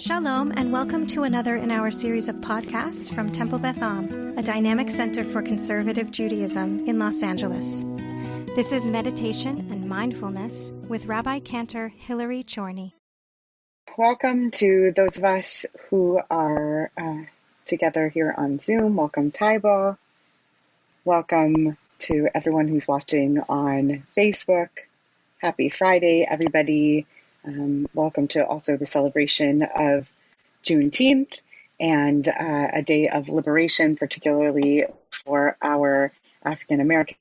Shalom, and welcome to another in our series of podcasts from Temple Beth Am, a dynamic center for conservative Judaism in Los Angeles. This is Meditation and Mindfulness with Rabbi Cantor Hillary Chorny. Welcome to those of us who are together here on Zoom. Welcome, Taiba. Welcome to everyone who's watching on Facebook. Happy Friday, everybody. Welcome to also the celebration of Juneteenth and a day of liberation, particularly for our African American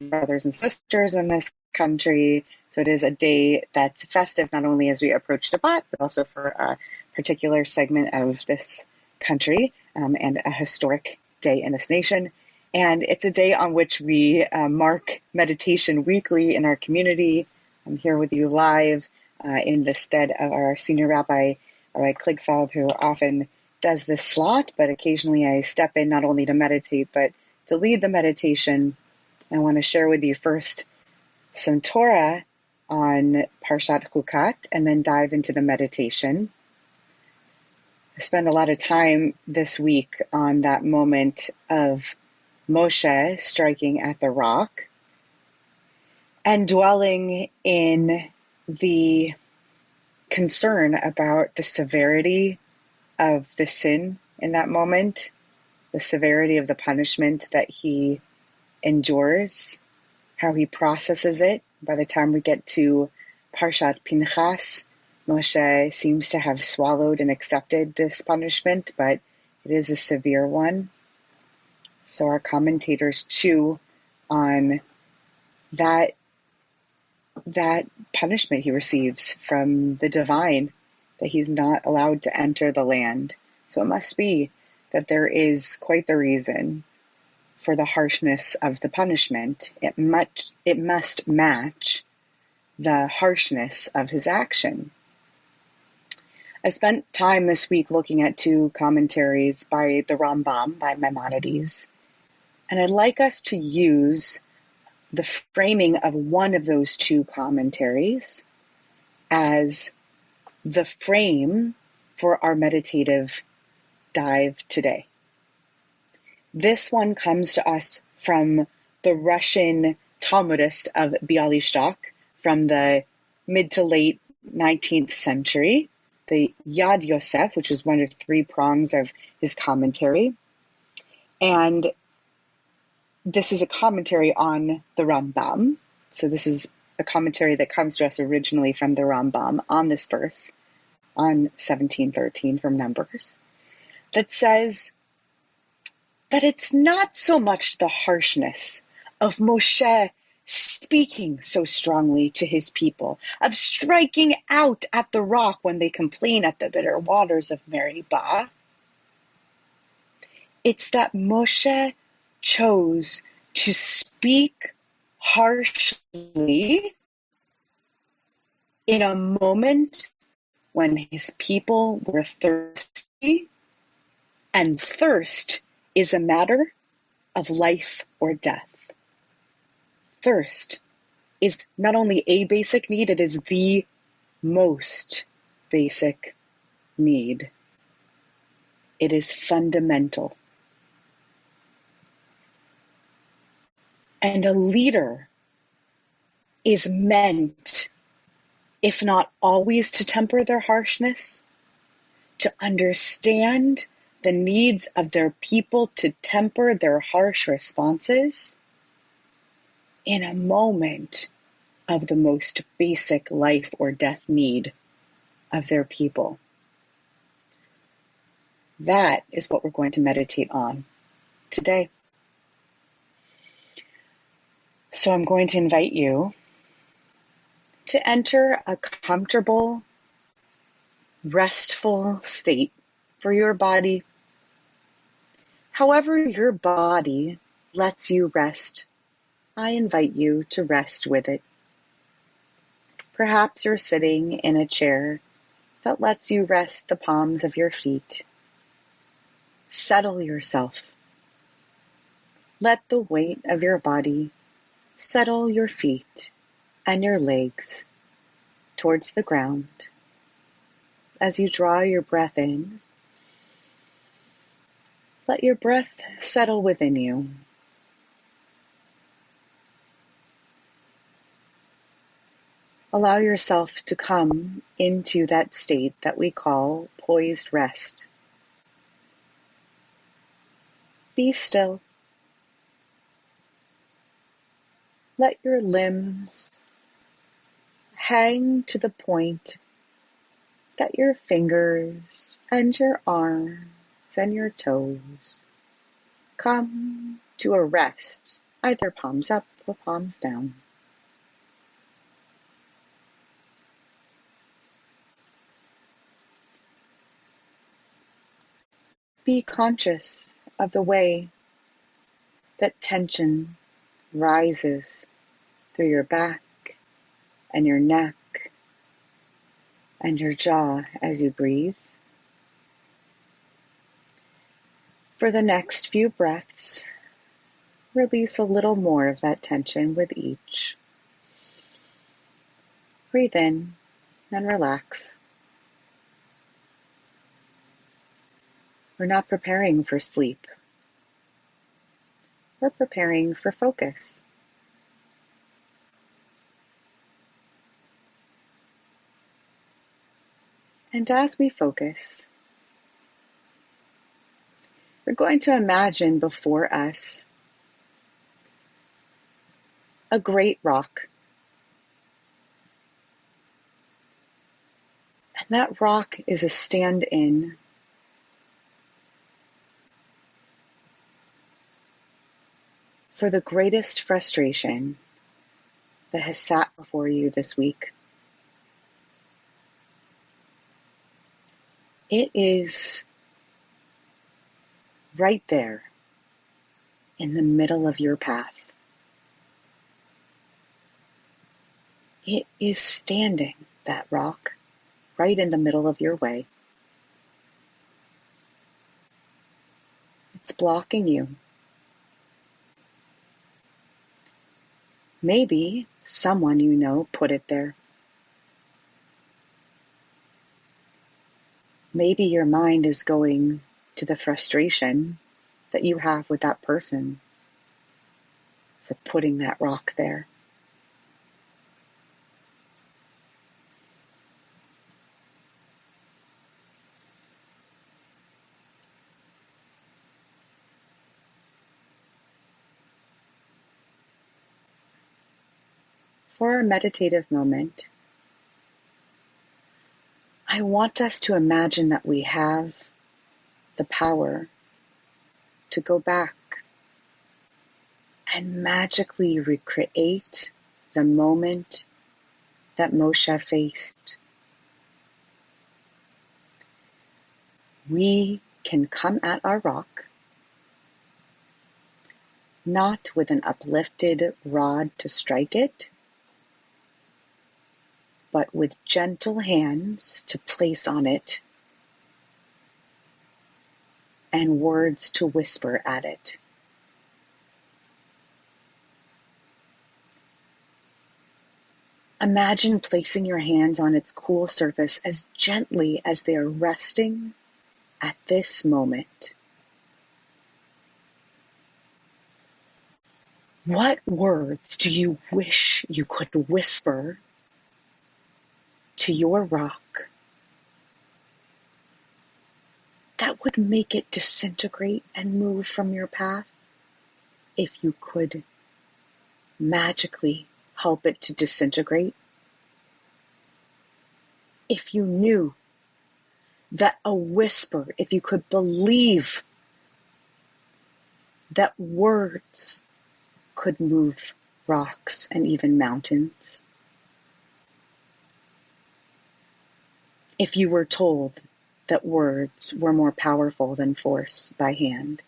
brothers and sisters in this country. So it is a day that's festive, not only as we approach Shabbat, but also for a particular segment of this country and a historic day in this nation. And it's a day on which we mark meditation weekly in our community. I'm here with you live in the stead of our senior rabbi, Rabbi Kligfeld, who often does this slot, but occasionally I step in not only to meditate, but to lead the meditation. I want to share with you first some Torah on Parshat Chukat, and then dive into the meditation. I spent a lot of time this week on that moment of Moshe striking at the rock and dwelling in the concern about the severity of the sin in that moment, the severity of the punishment that he endures, how he processes it. By the time we get to Parshat Pinchas, Moshe seems to have swallowed and accepted this punishment, but it is a severe one. So our commentators chew on that punishment he receives from the divine, that he's not allowed to enter the land. So it must be that there is quite the reason for the harshness of the punishment. It must match the harshness of his action. I spent time this week looking at two commentaries by the Rambam, by Maimonides, and I'd like us to use the framing of one of those two commentaries as the frame for our meditative dive today. This one comes to us from the Russian Talmudist of Bialystok from the mid to late 19th century, the Yad Yosef, which is one of three prongs of his commentary. And this is a commentary on the Rambam. So this is a commentary that comes to us originally from the Rambam on this verse, on 1713 from Numbers, that says that it's not so much the harshness of Moshe speaking so strongly to his people, of striking out at the rock when they complain at the bitter waters of Meribah. It's that Moshe chose to speak harshly in a moment when his people were thirsty, and thirst is a matter of life or death. Thirst is not only a basic need, it is the most basic need. It is fundamental. And a leader is meant, if not always to temper their harshness, to understand the needs of their people, to temper their harsh responses in a moment of the most basic life or death need of their people. That is what we're going to meditate on today. So I'm going to invite you to enter a comfortable, restful state for your body. However your body lets you rest, I invite you to rest with it. Perhaps you're sitting in a chair that lets you rest the palms of your feet. Settle yourself. Let the weight of your body settle your feet and your legs towards the ground. as you draw your breath in, let your breath settle within you. Allow yourself to come into that state that we call poised rest. Be still. Let your limbs hang to the point that your fingers and your arms and your toes come to a rest, either palms up or palms down. Be conscious of the way that tension rises through your back and your neck and your jaw as you breathe. For the next few breaths, release a little more of that tension with each. Breathe in and relax. We're not preparing for sleep. We're preparing for focus. And as we focus, we're going to imagine before us a great rock. And that rock is a stand-in for the greatest frustration that has sat before you this week. It is right there in the middle of your path. It is standing, that rock, right in the middle of your way. It's blocking you. Maybe someone you know put it there. Maybe your mind is going to the frustration that you have with that person for putting that rock there. For our meditative moment, I want us to imagine that we have the power to go back and magically recreate the moment that Moshe faced. We can come at our rock, not with an uplifted rod to strike it, but with gentle hands to place on it and words to whisper at it. Imagine placing your hands on its cool surface as gently as they are resting at this moment. What words do you wish you could whisper to your rock that would make it disintegrate and move from your path if you could magically help it to disintegrate? If you knew that a whisper, if you could believe that words could move rocks and even mountains. If you were told that words were more powerful than force by hand,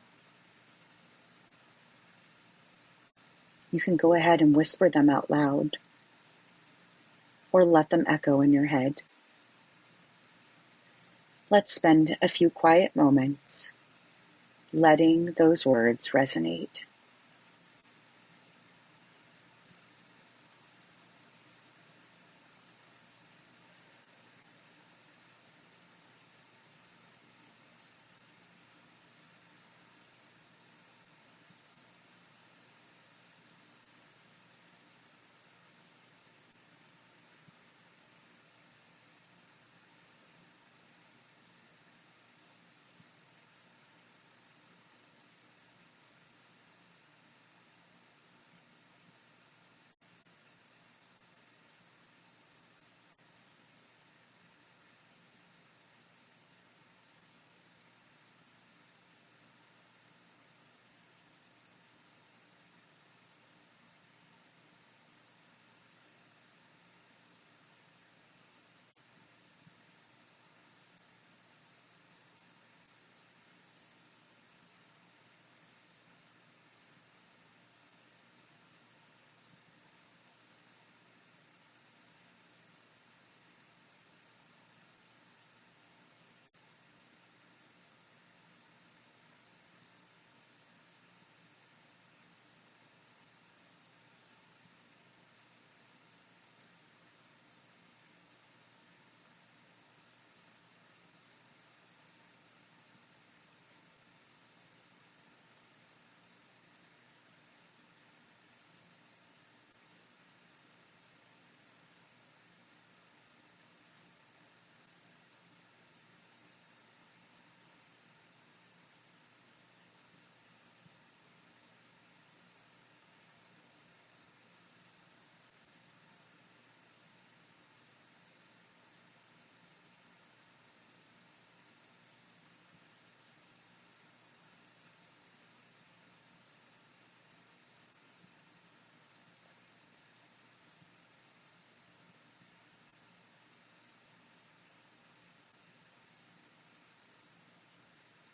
you can go ahead and whisper them out loud or let them echo in your head. Let's spend a few quiet moments letting those words resonate.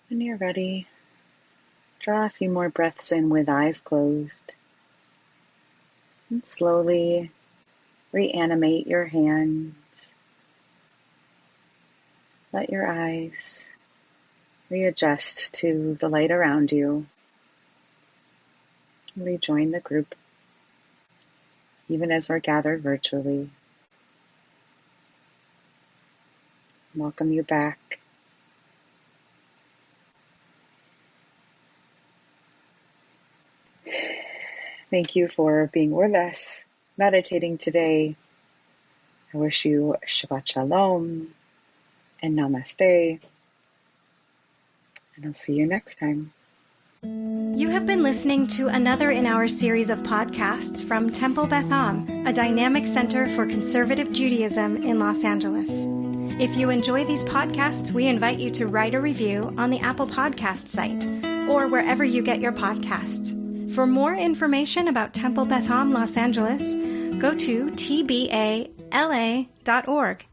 When you're ready, draw a few more breaths in with eyes closed. And slowly reanimate your hands. Let your eyes readjust to the light around you. Rejoin the group, even as we're gathered virtually. Welcome you back. Thank you for being with us, meditating today. I wish you Shabbat Shalom and Namaste. And I'll see you next time. You have been listening to another in our series of podcasts from Temple Beth Am, a dynamic center for conservative Judaism in Los Angeles. If you enjoy these podcasts, we invite you to write a review on the Apple Podcast site or wherever you get your podcasts. For more information about Temple Beth Am Los Angeles, go to tbala.org.